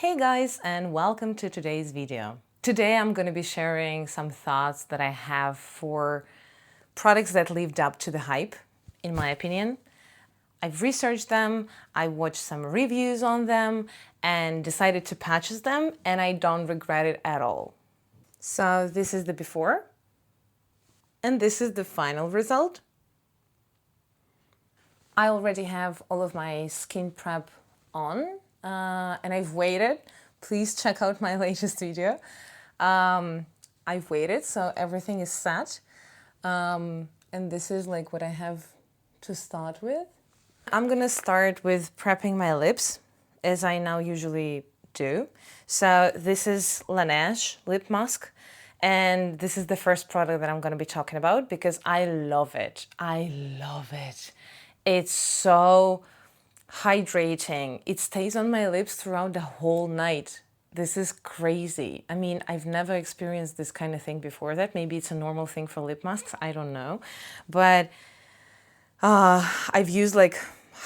Hey guys, and welcome to today's video. Today I'm going to be sharing some thoughts that I have for products that lived up to the hype, in my opinion. I've researched them, I watched some reviews on them, and decided to purchase them, and I don't regret it at all. So this is the before, and this is the final result. I already have all of my skin prep on, and I've waited. Please check out my latest video. I've waited, so everything is set. And this is like what I have to start with. I'm gonna start with prepping my lips, as I now usually do. So this is Laneige lip mask. And this is the first product that I'm going to be talking about because I love it. I love it. It's so hydrating. It stays on my lips throughout the whole night. This is crazy. I mean, I've never experienced this kind of thing before that. Maybe it's a normal thing for lip masks. I don't know. But I've used like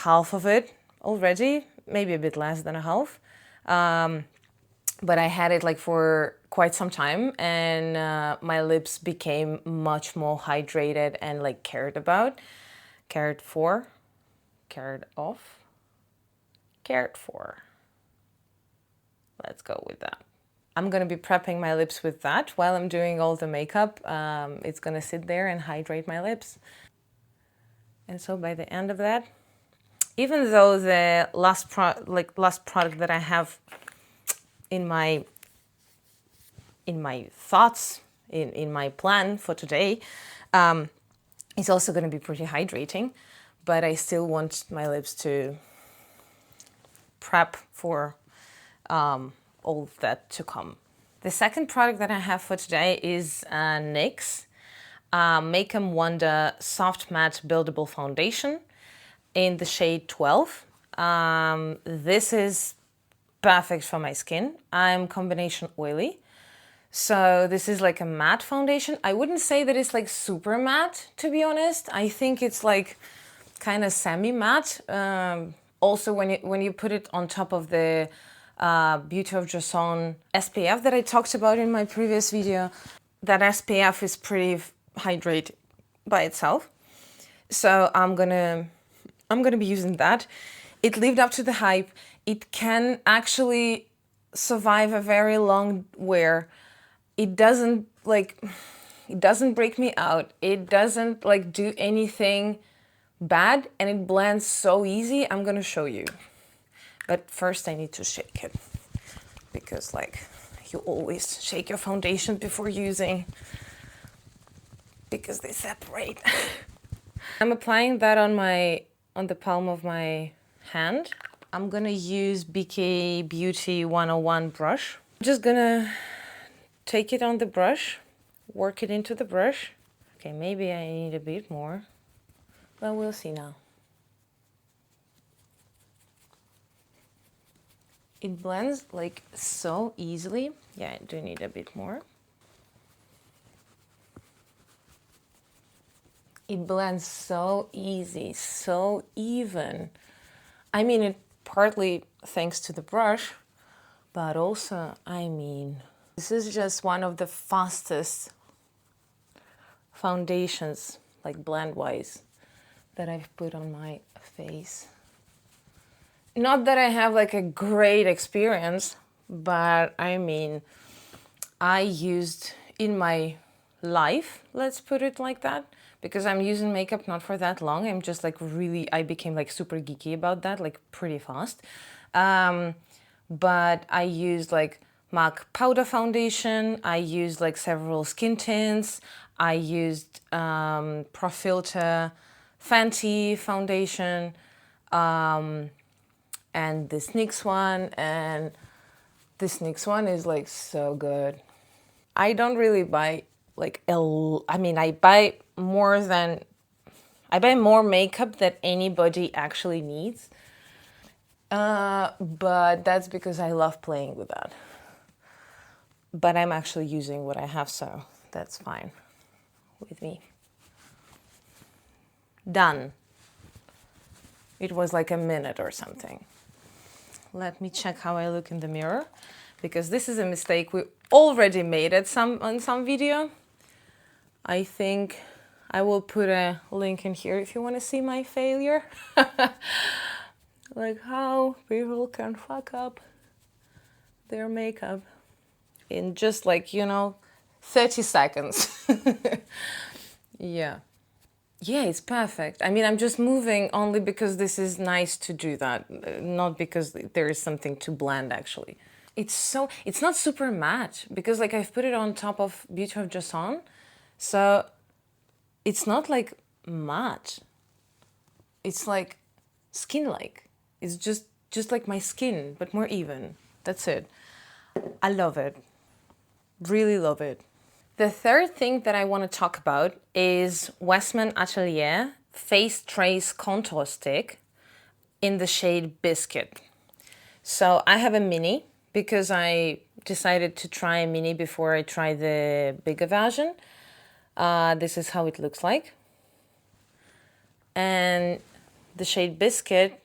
half of it already, maybe a bit less than a half. But I had it like for quite some time, and my lips became much more hydrated and like cared about. Cared for. Cared off. Cared for. Let's go with that. I'm going to be prepping my lips with that while I'm doing all the makeup. It's going to sit there and hydrate my lips. And so by the end of that, even though the last product that I have in my thoughts, in my plan for today, it's also going to be pretty hydrating, but I still want my lips to prep for all of that to come. The second product that I have for today is NYX Make 'em Wonder Soft Matte Buildable Foundation in the shade 12. This is perfect for my skin. I'm combination oily. So this is like a matte foundation. I wouldn't say that it's like super matte, to be honest. I think it's like kind of semi-matte. Also, when you put it on top of the Beauty of Joseon SPF that I talked about in my previous video, that SPF is pretty hydrated by itself. So I'm gonna be using that. It lived up to the hype. It can actually survive a very long wear. It doesn't break me out. It doesn't like do anything bad, and it blends so easy. I'm gonna show you. But first I need to shake it because like you always shake your foundation before using because they separate. I'm applying that on the palm of my hand. I'm gonna use BK Beauty 101 brush. I'm just gonna take it on the brush, work it into the brush. Okay, maybe I need a bit more, but we'll see now. It blends like so easily. Yeah, I do need a bit more. It blends so easy, so even. I mean, it partly thanks to the brush, but also, I mean, this is just one of the fastest foundations, like blend-wise, that I've put on my face. Not that I have like a great experience, but I mean, I used in my life, let's put it like that, because I'm using makeup not for that long. I'm just like really, I became like super geeky about that, like pretty fast. But I used like MAC powder foundation. I used like several skin tints. I used Profilter Fenty foundation, and this NYX one, and this NYX one is like so good. I don't really buy like I buy more makeup than anybody actually needs. But that's because I love playing with that. But I'm actually using what I have, so that's fine with me. Done. It was like a minute or something. let me check how I look in the mirror, because this is a mistake we already made on some video. I think I will put a link in here if you want to see my failure. Like how people can fuck up their makeup in just like, you know, 30 seconds. Yeah. Yeah, it's perfect. I mean, I'm just moving only because this is nice to do that, not because there is something to blend actually. It's not super matte because like I've put it on top of Beauty of Joseon, so it's not like matte. It's like skin-like. It's just like my skin, but more even. That's it. I love it. Really love it. The third thing that I want to talk about is Westman Atelier Face Trace Contour Stick in the shade Biscuit. So I have a mini because I decided to try a mini before I try the bigger version. This is how it looks like. And the shade Biscuit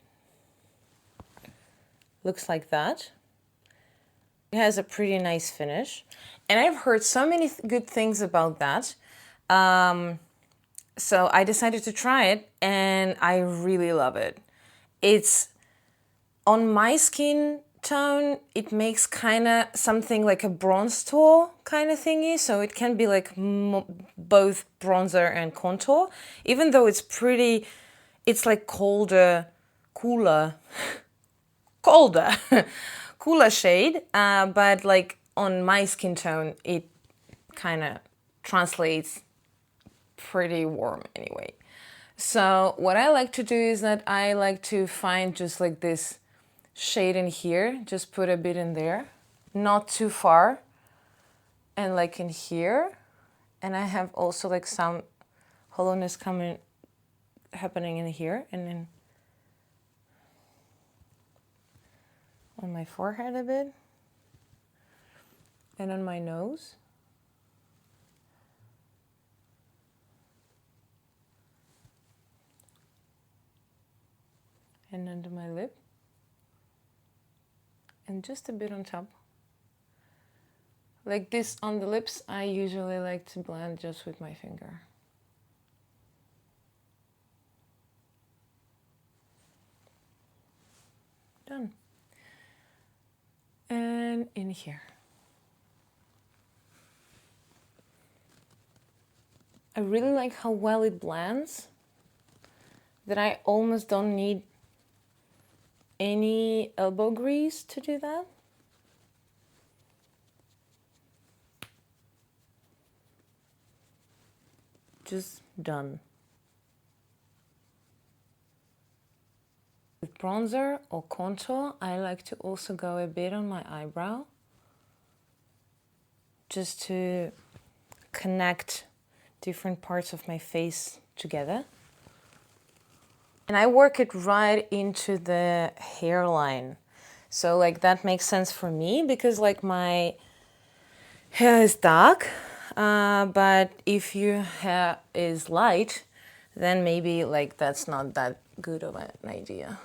looks like that. It has a pretty nice finish. And I've heard so many good things about that. So I decided to try it and I really love it. It's on my skin tone, it makes kind of something like a bronze tour kind of thingy. So it can be like both bronzer and contour, even though it's like cooler shade, but like on my skin tone, it kind of translates pretty warm anyway. So what I like to do is that I like to find just like this shade in here, just put a bit in there, not too far, and like in here. And I have also like some hollowness happening in here, and then on my forehead a bit, and on my nose. And under my lip. And just a bit on top. Like this on the lips, I usually like to blend just with my finger. Done. And in here. I really like how well it blends, that I almost don't need any elbow grease to do that. Just done. With bronzer or contour, I like to also go a bit on my eyebrow, just to connect different parts of my face together. And I work it right into the hairline. So like that makes sense for me because like my hair is dark, but if your hair is light, then maybe like that's not that good of an idea.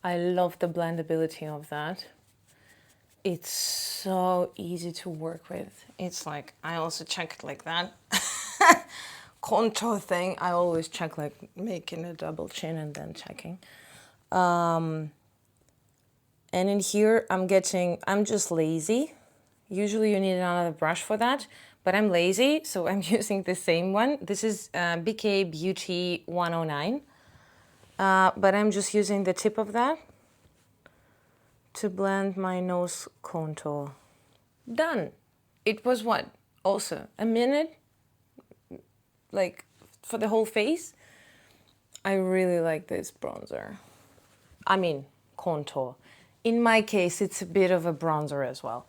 I love the blendability of that. It's so easy to work with. It's like, I also check it like that. Contour thing, I always check like making a double chin and then checking. And in here, I'm just lazy. Usually you need another brush for that, but I'm lazy, so I'm using the same one. This is BK Beauty 109, but I'm just using the tip of that to blend my nose contour. Done. It was what? Also a minute, like for the whole face. I really like this bronzer. I mean, contour. In my case, it's a bit of a bronzer as well.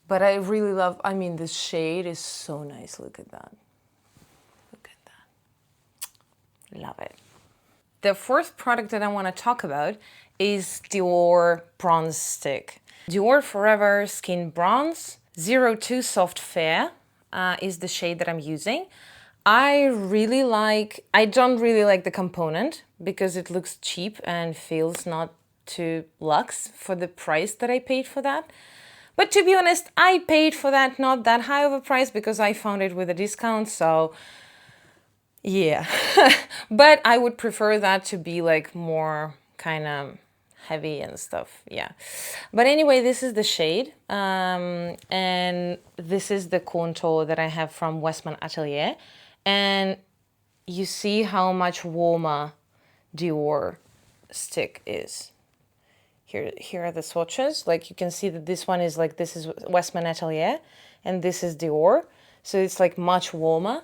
But I really love, I mean, this shade is so nice. Look at that. Look at that. Love it. The fourth product that I want to talk about is Dior Bronze Stick. Dior Forever Skin Bronze 02 Soft Fair is the shade that I'm using. I don't really like the component because it looks cheap and feels not too luxe for the price that I paid for that. But to be honest, I paid for that not that high of a price because I found it with a discount, so yeah. But I would prefer that to be like more kind of heavy and stuff, yeah. But anyway, this is the shade, and this is the contour that I have from Westman Atelier. And you see how much warmer Dior stick is. Here are the swatches. Like you can see that this one is like, this is Westman Atelier and this is Dior. So it's like much warmer.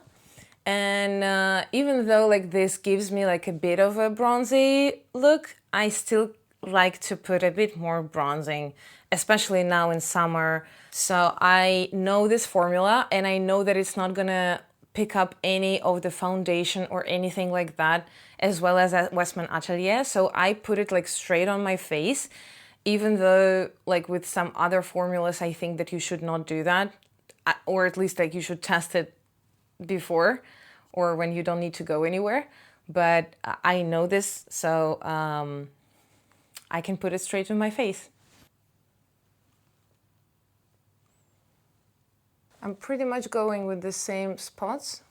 And even though like this gives me like a bit of a bronzy look, I still like to put a bit more bronzing, especially now in summer. So I know this formula and I know that it's not gonna pick up any of the foundation or anything like that, as well as at Westman Atelier. So I put it like straight on my face, even though like with some other formulas, I think that you should not do that, or at least like you should test it before or when you don't need to go anywhere. But I know this, so I can put it straight on my face. I'm pretty much going with the same spots,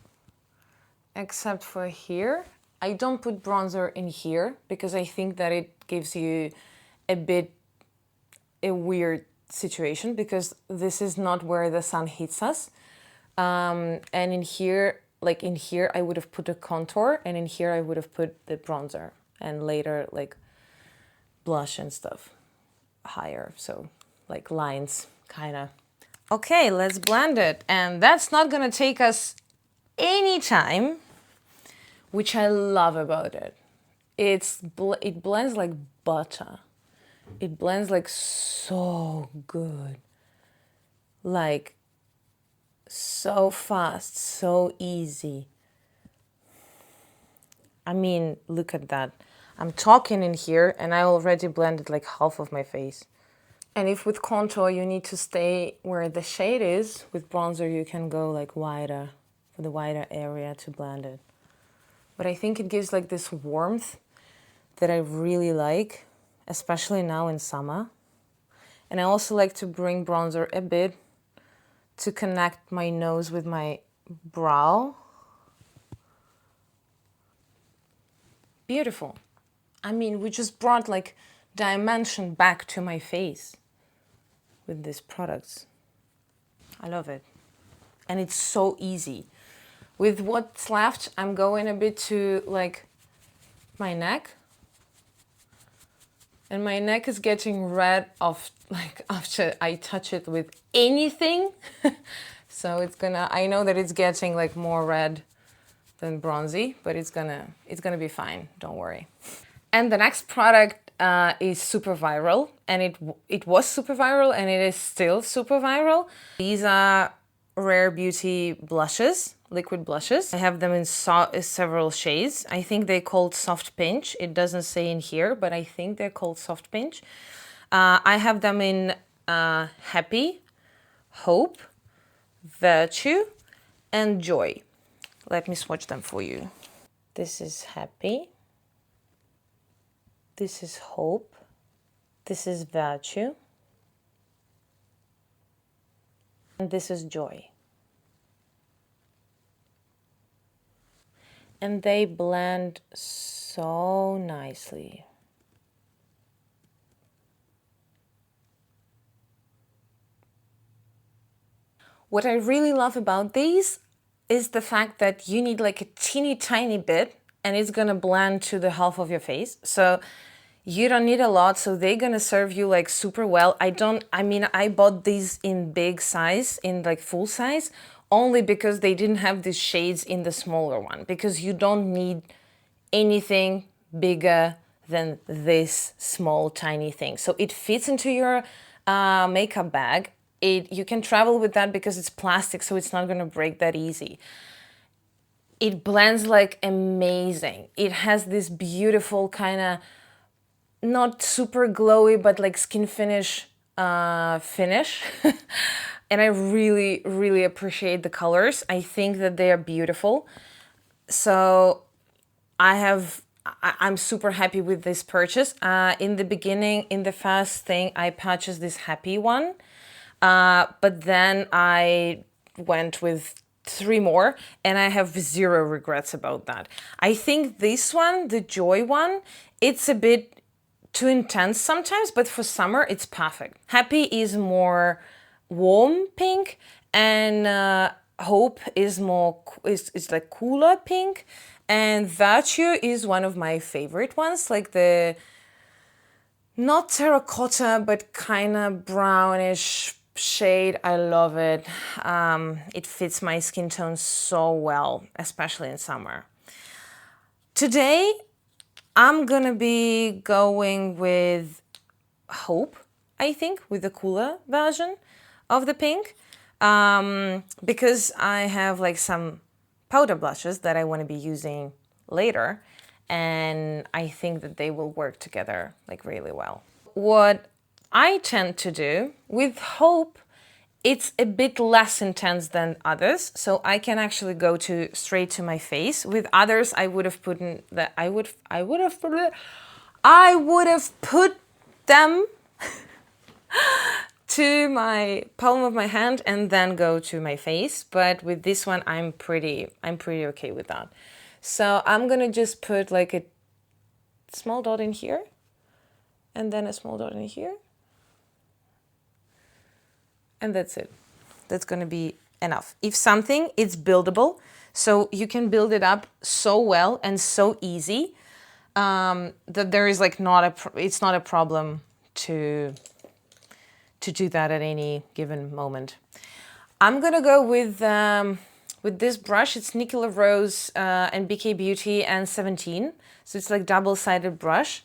except for here. I don't put bronzer in here because I think that it gives you a weird situation because this is not where the sun hits us. And in here, like in here, I would have put a contour, and in here I would have put the bronzer, and later like blush and stuff higher. So like lines, kind of. Okay, let's blend it. And that's not gonna take us any time, which I love about it. It blends like butter. It blends like so good. Like so fast, so easy. I mean, look at that. I'm talking in here and I already blended like half of my face. And if with contour you need to stay where the shade is, with bronzer you can go like wider, for the wider area to blend it. But I think it gives like this warmth that I really like, especially now in summer. And I also like to bring bronzer a bit to connect my nose with my brow. Beautiful. I mean, we just brought like dimension back to my face with these products. I love it. And it's so easy. With what's left, I'm going a bit to like my neck. And my neck is getting red after I touch it with anything. So it's gonna, I know that it's getting like more red than bronzy, but it's gonna be fine, don't worry. And the next product is super viral, and it was super viral and it is still super viral. These are Rare Beauty blushes, liquid blushes. I have them in several shades. I think they're called Soft Pinch. It doesn't say in here, but I think they're called Soft Pinch. I have them in Happy, Hope, Virtue, and Joy. Let me swatch them for you. This is Happy. This is Hope. This is Virtue. And this is Joy. And they blend so nicely. What I really love about these is the fact that you need like a teeny tiny bit and it's gonna blend to the half of your face. So you don't need a lot, so they're gonna serve you like super well. I bought these in big size, in like full size, only because they didn't have these shades in the smaller one, because you don't need anything bigger than this small tiny thing. So it fits into your makeup bag. You can travel with that because it's plastic, so it's not gonna break that easy. It blends like amazing. It has this beautiful kind of, not super glowy, but like skin finish finish. And I really, really appreciate the colors. I think that they are beautiful. So I'm super happy with this purchase. In the beginning, in the first thing, I purchased this Happy one. But then I went with 3 more and I have 0 regrets about that. I think this one, the Joy one, it's a bit too intense sometimes, but for summer it's perfect. Happy is more warm pink and Hope is more is like cooler pink, and Virtue is one of my favorite ones, like the not terracotta but kind of brownish shade. I love it. It fits my skin tone so well, especially in summer. Today I'm gonna be going with Hope, I think, with the cooler version of the pink, because I have like some powder blushes that I want to be using later, and I think that they will work together like really well. What I tend to do with Hope, it's a bit less intense than others, so I can actually go straight to my face. With others, I would have put them to my palm of my hand and then go to my face. But with this one, I'm pretty okay with that. So I'm gonna just put like a small dot in here and then a small dot in here. And that's it. That's gonna be enough. If something, it's buildable. So you can build it up so well and so easy that there is like it's not a problem to do that at any given moment. I'm gonna go with this brush. It's Nicola Rose and BK Beauty and 17. So it's like double-sided brush.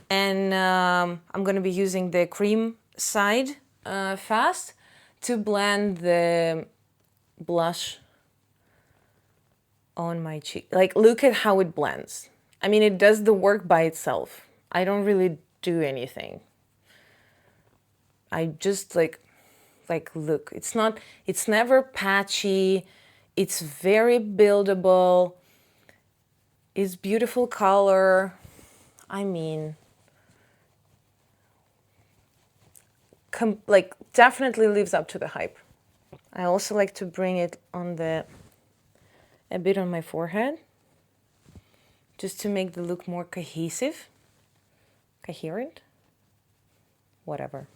And I'm gonna be using the cream side first to blend the blush on my cheek. Like, look at how it blends. I mean, it does the work by itself. I don't really do anything. I just like look. It's never patchy. It's very buildable. It's beautiful color. I mean, like definitely lives up to the hype. I also like to bring it on a bit on my forehead, just to make the look more cohesive, coherent, whatever.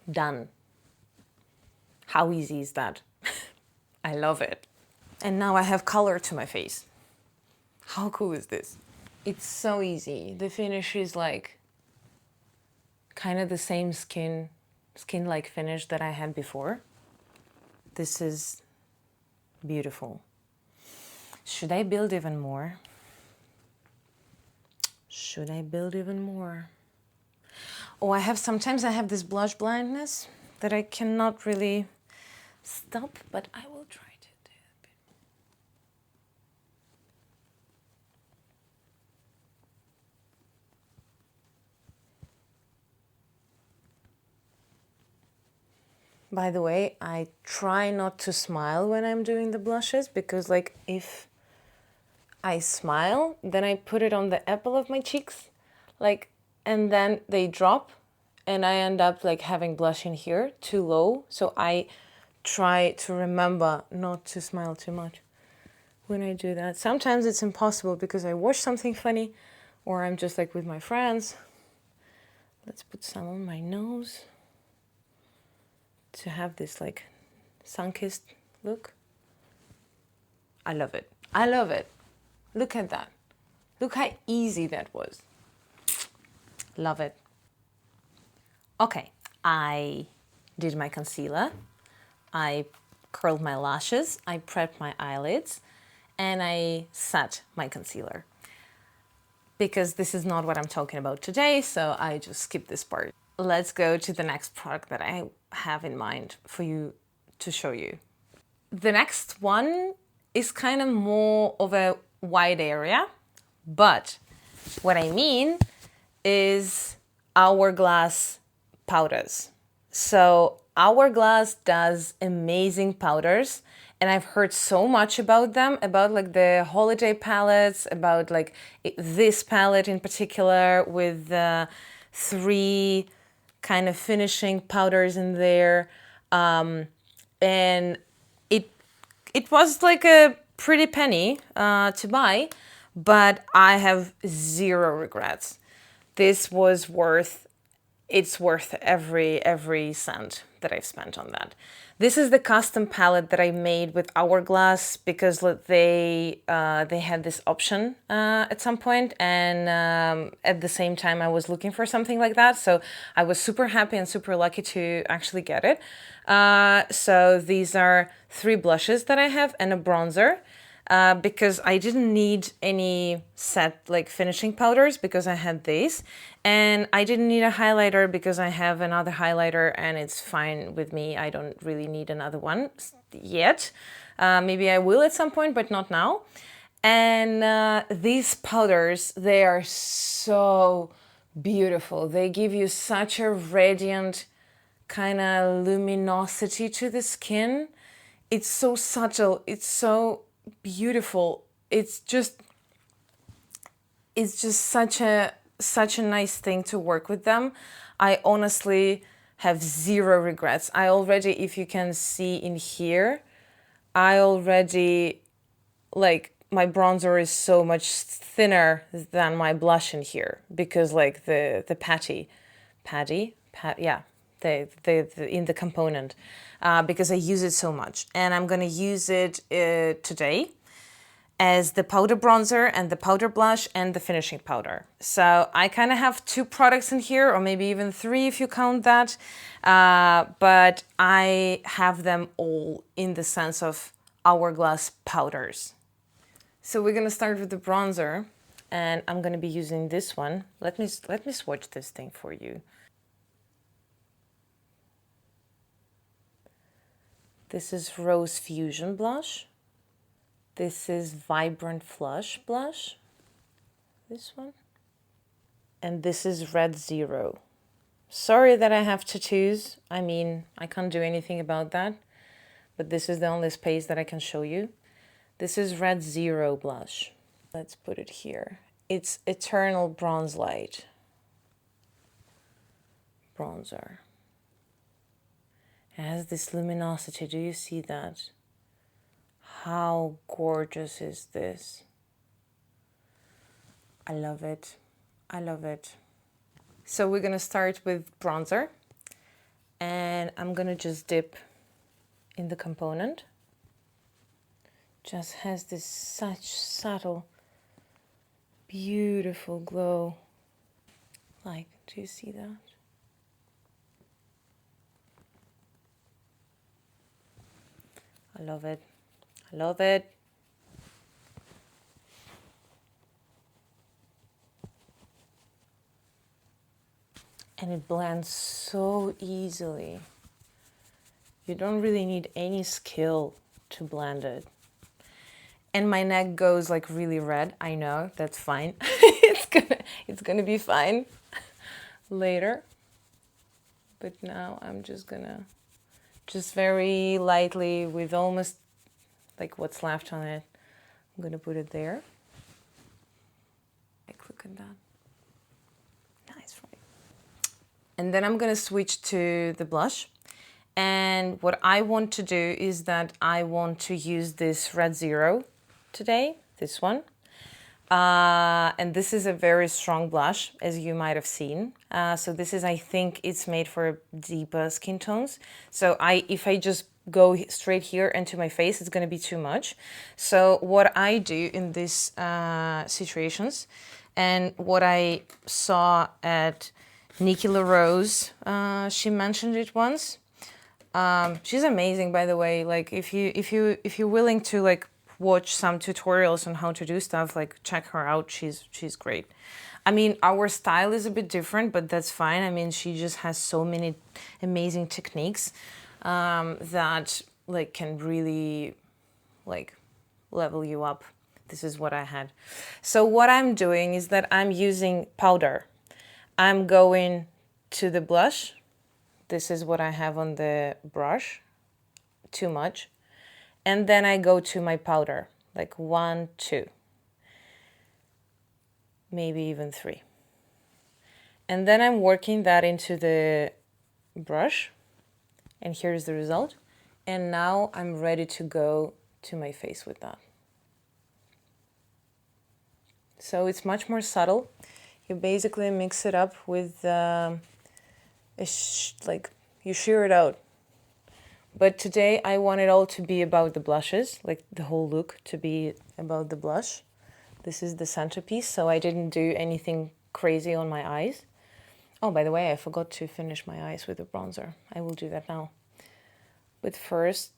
Done. How easy is that? I love it. And now I have color to my face. How cool is this? It's so easy. The finish is like kind of the same skin-like finish that I had before. This is beautiful. Should I build even more? Should I build even more? Oh, sometimes I have this blush blindness that I cannot really stop, but I will try to do a bit. By the way, I try not to smile when I'm doing the blushes, because like if I smile, then I put it on the apple of my cheeks, like, and then they drop and I end up like having blush in here too low. So I try to remember not to smile too much when I do that. Sometimes it's impossible because I watch something funny or I'm just like with my friends. Let's put some on my nose to have this like sun-kissed look. I love it. I love it. Look at that. Look how easy that was. Love it. Okay, I did my concealer. I curled my lashes. I prepped my eyelids. And I set my concealer. Because this is not what I'm talking about today, so I just skipped this part. Let's go to the next product that I have in mind for you to show you. The next one is kind of more of a wide area, but what I mean is Hourglass powders. So Hourglass does amazing powders, and I've heard so much about them, about like the holiday palettes, about like this palette in particular with the 3 kind of finishing powders in there. And it was like a pretty penny to buy, but I have 0 regrets. This was worth, it's worth every cent that I've spent on that. This is the custom palette that I made with Hourglass because they had this option at some point, and at the same time I was looking for something like that, so I was super happy and super lucky to actually get it. So these are 3 blushes that I have and a bronzer. Because I didn't need any set like finishing powders because I had these, and I didn't need a highlighter because I have another highlighter and it's fine with me. I don't really need another one yet. Maybe I will at some point, but not now. And these powders, they are so beautiful. They give you such a radiant kind of luminosity to the skin. It's so subtle. It's so beautiful. It's just such a nice thing to work with them. I honestly have 0 regrets. I already, if you can see in here, I already, like, my bronzer is so much thinner than my blush in here because like the in the component, because I use it so much, and I'm gonna use it today as the powder bronzer and the powder blush and the finishing powder. So I kind of have 2 products in here, or maybe even 3 if you count that, but I have them all in the sense of Hourglass powders. So we're gonna start with the bronzer, and I'm gonna be using this one. Let me swatch this thing for you. This is Rose Fusion blush. This is Vibrant Flush blush. This one. And this is Red Zero. Sorry that I have tattoos. I mean, I can't do anything about that. But this is the only space that I can show you. This is Red Zero blush. Let's put it here. It's Eternal Bronze Light bronzer. It has this luminosity. Do you see that? How gorgeous is this? I love it. I love it. So we're gonna start with bronzer, and I'm gonna just dip in the component. Just has this such subtle, beautiful glow. Like, do you see that? I love it. I love it. And it blends so easily. You don't really need any skill to blend it. And my neck goes like really red. I know, that's fine. it's gonna be fine later. But now I'm just gonna, just very lightly, with almost like what's left on it, I'm gonna put it there. Like, look at that. Nice, right? And then I'm gonna switch to the blush. And what I want to do is that I want to use this Red Zero today, this one. And this is a very strong blush, as you might have seen. So this is, I think it's made for deeper skin tones. So if I just go straight here into my face, it's going to be too much. So what I do in these situations, and what I saw at Nikki LaRose, she mentioned it once. She's amazing, by the way. Like, if you're willing to like watch some tutorials on how to do stuff, like, check her out. She's great. I mean, our style is a bit different, but that's fine. I mean, she just has so many amazing techniques that like can really like level you up. This is what I had. So what I'm doing is that I'm using powder. I'm going to the blush. This is what I have on the brush. Too much. And then I go to my powder, like 1, 2, maybe even 3. And then I'm working that into the brush. And here's the result. And now I'm ready to go to my face with that. So it's much more subtle. You basically mix it up with, like, you shear it out. But today I want it all to be about the blushes, like the whole look to be about the blush. This is the centerpiece, so I didn't do anything crazy on my eyes. Oh, by the way, I forgot to finish my eyes with a bronzer. I will do that now. But first,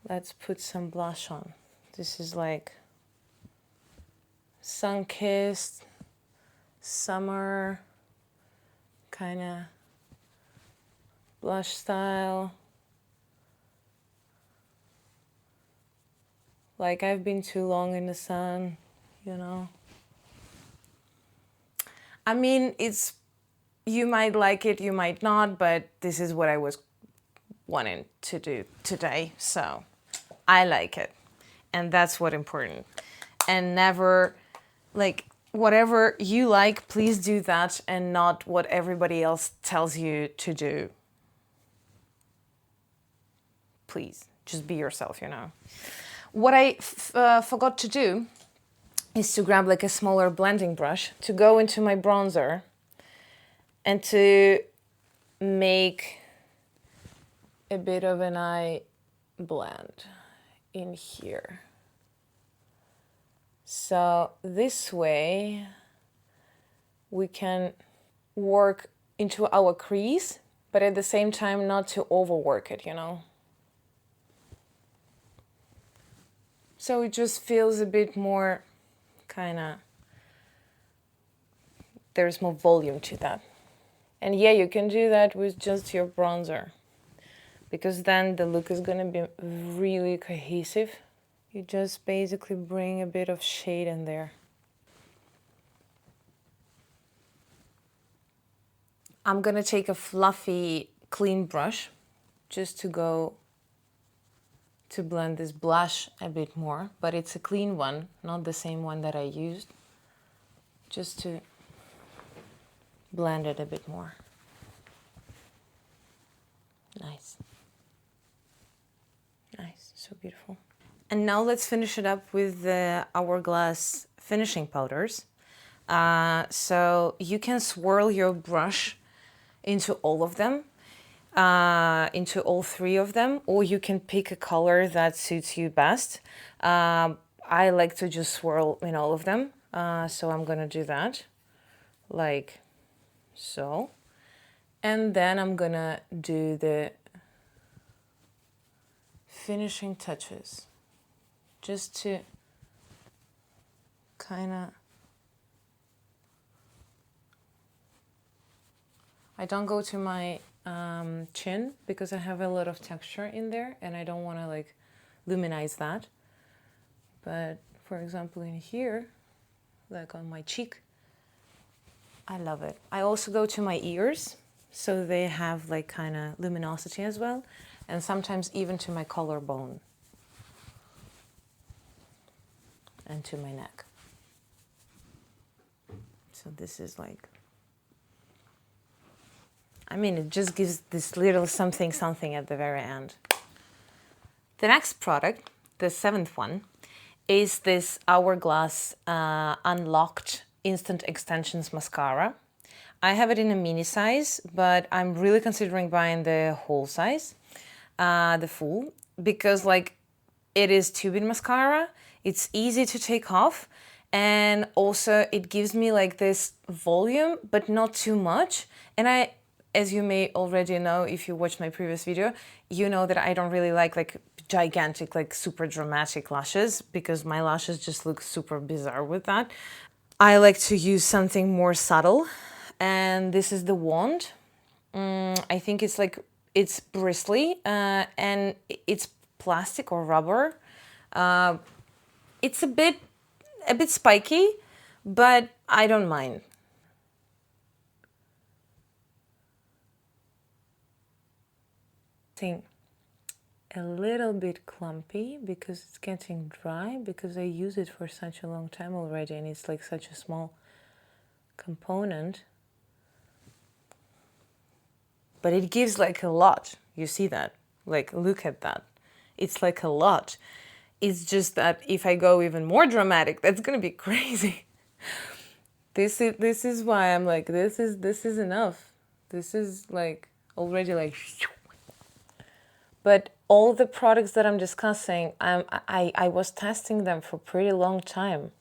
let's put some blush on. This is like sun-kissed, summer kind of blush style. Like I've been too long in the sun, you know. I mean, you might like it, you might not, but this is what I was wanting to do today, so I like it. And that's what's important. And never, like, whatever you like, please do that and not what everybody else tells you to do. Please, just be yourself, you know. What I forgot to do is to grab like a smaller blending brush to go into my bronzer and to make a bit of an eye blend in here. So this way we can work into our crease, but at the same time not to overwork it, you know. So it just feels a bit more kind of, there's more volume to that. And yeah, you can do that with just your bronzer, because then the look is going to be really cohesive. You just basically bring a bit of shade in there. I'm going to take a fluffy, clean brush just to go to blend this blush a bit more, but it's a clean one, not the same one that I used, just to blend it a bit more. Nice. Nice, so beautiful. And now let's finish it up with the Hourglass finishing powders. So you can swirl your brush into all of them, into all 3 of them, or you can pick a color that suits you best. I like to just swirl in all of them, so I'm gonna do that, like so. And then I'm gonna do the finishing touches, just to kind of, I don't go to my chin because I have a lot of texture in there and I don't want to like luminize that. But for example in here, like on my cheek, I love it. I also go to my ears, so they have like kind of luminosity as well, and sometimes even to my collarbone and to my neck. So this is like, I mean, it just gives this little something at the very end. The next product, the 7th one, is this Hourglass Unlocked Instant Extensions Mascara. I have it in a mini size, but I'm really considering buying the whole size, the full, because like it is tube-in mascara, it's easy to take off, and also it gives me like this volume, but not too much. And I, as you may already know, if you watched my previous video, you know that I don't really like gigantic, like super dramatic lashes, because my lashes just look super bizarre with that. I like to use something more subtle, and this is the wand. I think it's like, it's bristly, and it's plastic or rubber. It's a bit spiky, but I don't mind. Thing a little bit clumpy because it's getting dry, because I use it for such a long time already and it's like such a small component. But it gives like a lot. You see that? Like, look at that. It's like a lot. It's just that if I go even more dramatic, that's gonna be crazy. This is why I'm like, this is enough. This is like already like. But all the products that I'm discussing, I was testing them for a pretty long time.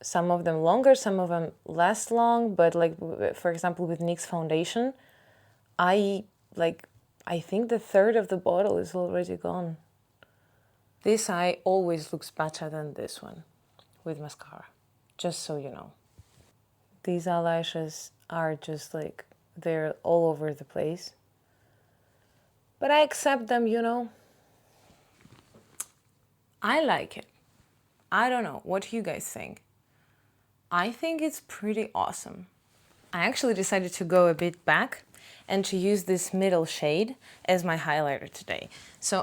Some of them longer, some of them less long. But like, for example, with NYX foundation, I think the third of the bottle is already gone. This eye always looks better than this one with mascara, just so you know. These eyelashes are just like, they're all over the place. But I accept them, you know. I like it. I don't know. What do you guys think? I think it's pretty awesome. I actually decided to go a bit back and to use this middle shade as my highlighter today. So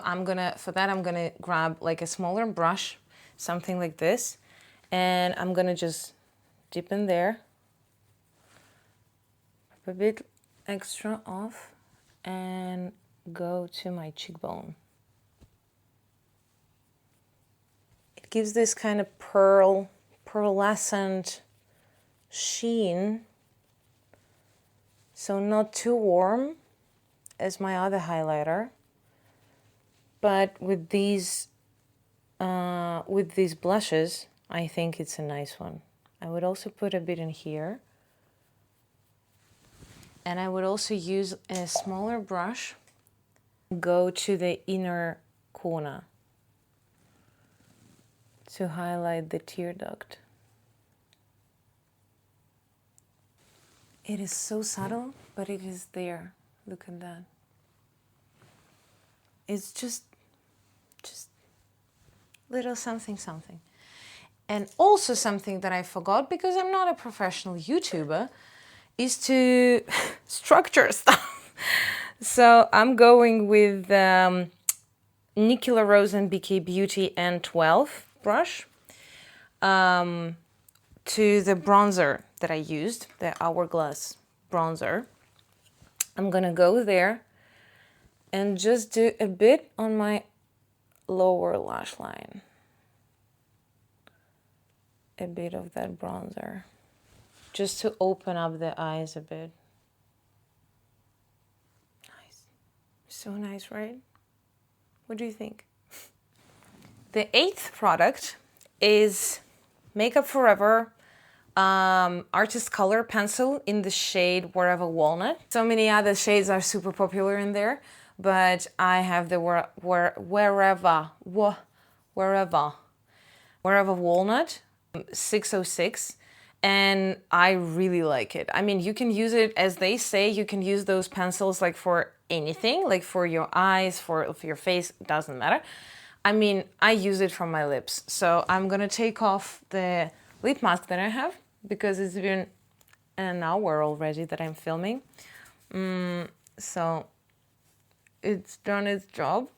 for that I'm gonna grab like a smaller brush, something like this, and I'm gonna just dip in there, a bit extra off, and go to my cheekbone. It gives this kind of pearlescent sheen, so not too warm as my other highlighter, but with these blushes, I think it's a nice one. I would also put a bit in here, and I would also use a smaller brush, go to the inner corner to highlight the tear duct. It is so subtle, but it is there. Look at that. It's just little something. And also something that I forgot, because I'm not a professional YouTuber, is to structure stuff. So I'm going with Nicola Rose and BK Beauty N12 brush to the bronzer that I used, the Hourglass bronzer. I'm gonna go there and just do a bit on my lower lash line. A bit of that bronzer, just to open up the eyes a bit. Nice. So nice, right? What do you think? The 8th product is Makeup Forever Artist Color Pencil in the shade Wherever Walnut. So many other shades are super popular in there, but I have the Wherever Walnut 606, and I really like it. I mean, you can use it, as they say, you can use those pencils like for anything, like for your eyes, for your face, doesn't matter. I mean, I use it for my lips. So I'm gonna take off the lip mask that I have, because it's been an hour already that I'm filming. So it's done its job.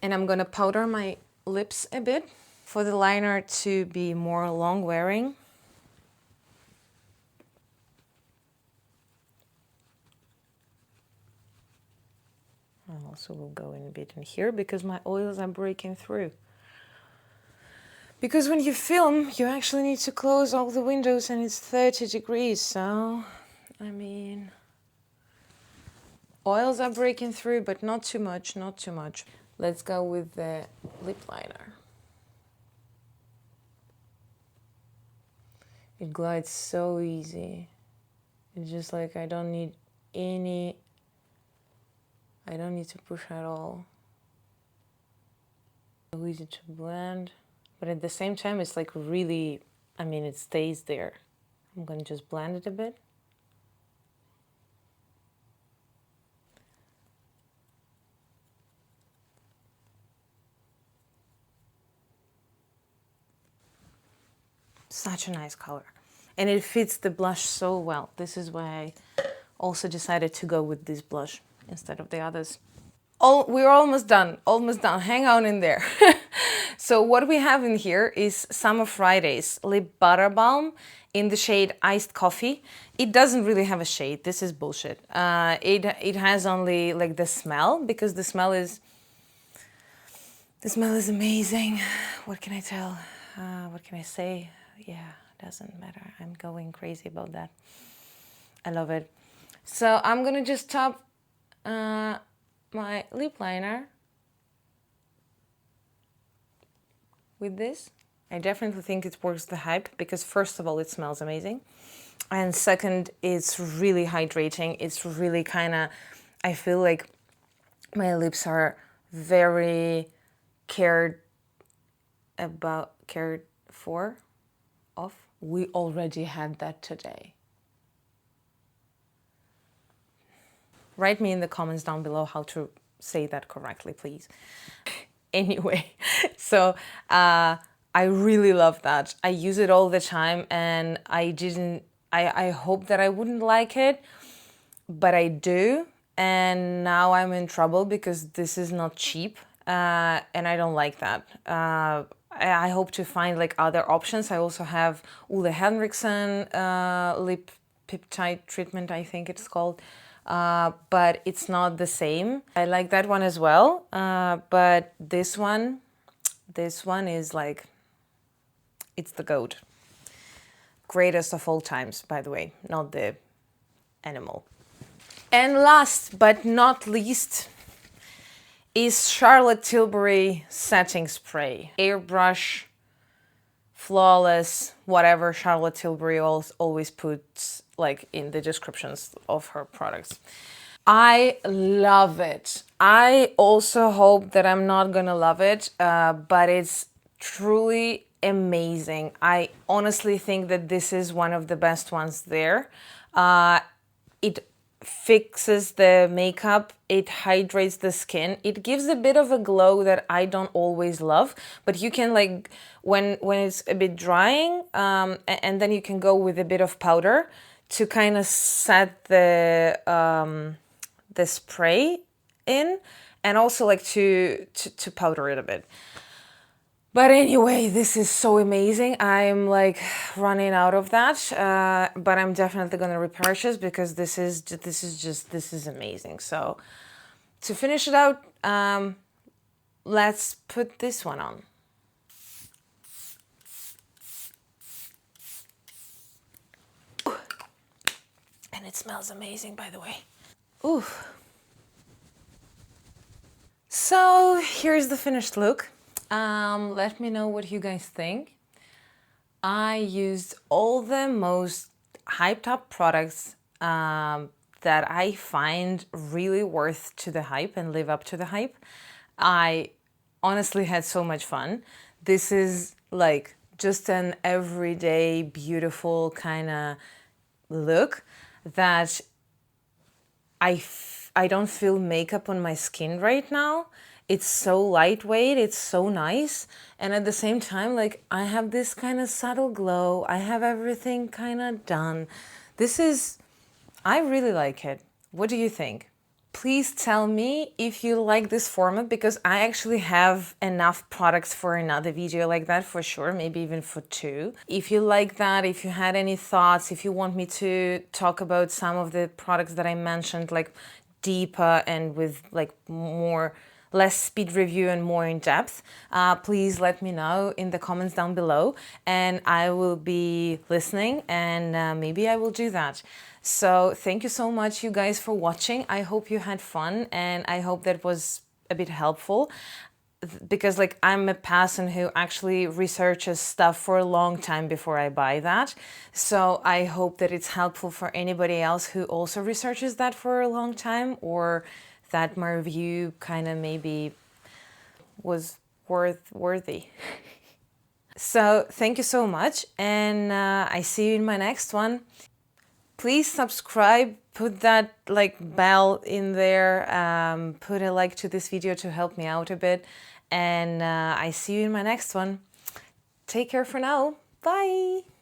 And I'm gonna powder my lips a bit for the liner to be more long wearing. I also will go in a bit in here because my oils are breaking through. Because when you film, you actually need to close all the windows and it's 30 degrees, so, I mean, oils are breaking through, but not too much, not too much. Let's go with the lip liner. It glides so easy. It's just like I don't need to push at all. So easy to blend, but at the same time it's like really, I mean, it stays there. I'm gonna just blend it a bit. Such a nice color. and it fits the blush so well. This is why I also decided to go with this blush instead of the others. We're almost done, hang on in there. So what we have in here is Summer Fridays Lip Butter Balm in the shade Iced Coffee. It doesn't really have a shade, this is bullshit. It has only like the smell, because the smell is amazing. What can I tell? What can I say? Yeah, doesn't matter, I'm going crazy about that. I love it. So I'm gonna just top my lip liner with this. I definitely think it works the hype, because first of all, it smells amazing. And second, it's really hydrating. It's really kind of, I feel like my lips are very cared for, of. We already had that today. Write me in the comments down below how to say that correctly, please. Anyway, so I really love that. I use it all the time, and I hope that I wouldn't like it, but I do. And now I'm in trouble because this is not cheap, and I don't like that. I hope to find like other options. I also have Ole Henriksen lip peptide treatment, I think it's called. But it's not the same. I like that one as well, but this one is like, it's the GOAT. Greatest of all times, by the way, not the animal. And last but not least is Charlotte Tilbury setting spray. Airbrush, flawless, whatever Charlotte Tilbury always puts like in the descriptions of her products. I love it. I also hope that I'm not gonna love it, but it's truly amazing. I honestly think that this is one of the best ones there. It fixes the makeup, it hydrates the skin, it gives a bit of a glow that I don't always love, but you can like, when it's a bit drying, and then you can go with a bit of powder to kind of set the spray in, and also like to powder it a bit. But anyway, this is so amazing. I'm like running out of that, but I'm definitely gonna repurchase, because this is amazing. So to finish it out, let's put this one on. And it smells amazing, by the way. Ooh. So here's the finished look. Let me know what you guys think. I used all the most hyped up products that I find really worth to the hype and live up to the hype. I honestly had so much fun. This is like just an everyday beautiful kind of look that I don't feel makeup on my skin right now. It's so lightweight, it's so nice, and at the same time, like, I have this kind of subtle glow. I have everything kind of done. I really like it. What do you think? Please tell me if you like this format, because I actually have enough products for another video like that for sure, maybe even for 2. If you like that, if you had any thoughts, if you want me to talk about some of the products that I mentioned, like deeper and with like less speed review and more in depth, please let me know in the comments down below, and I will be listening, and maybe I will do that. So thank you so much, you guys, for watching. I hope you had fun, and I hope that was a bit helpful, because like I'm a person who actually researches stuff for a long time before I buy that. So I hope that it's helpful for anybody else who also researches that for a long time, or that my review kind of maybe was worthy. So thank you so much, and I see you in my next one. Please subscribe, put that like bell in there, put a like to this video to help me out a bit, and I see you in my next one. Take care for now. Bye.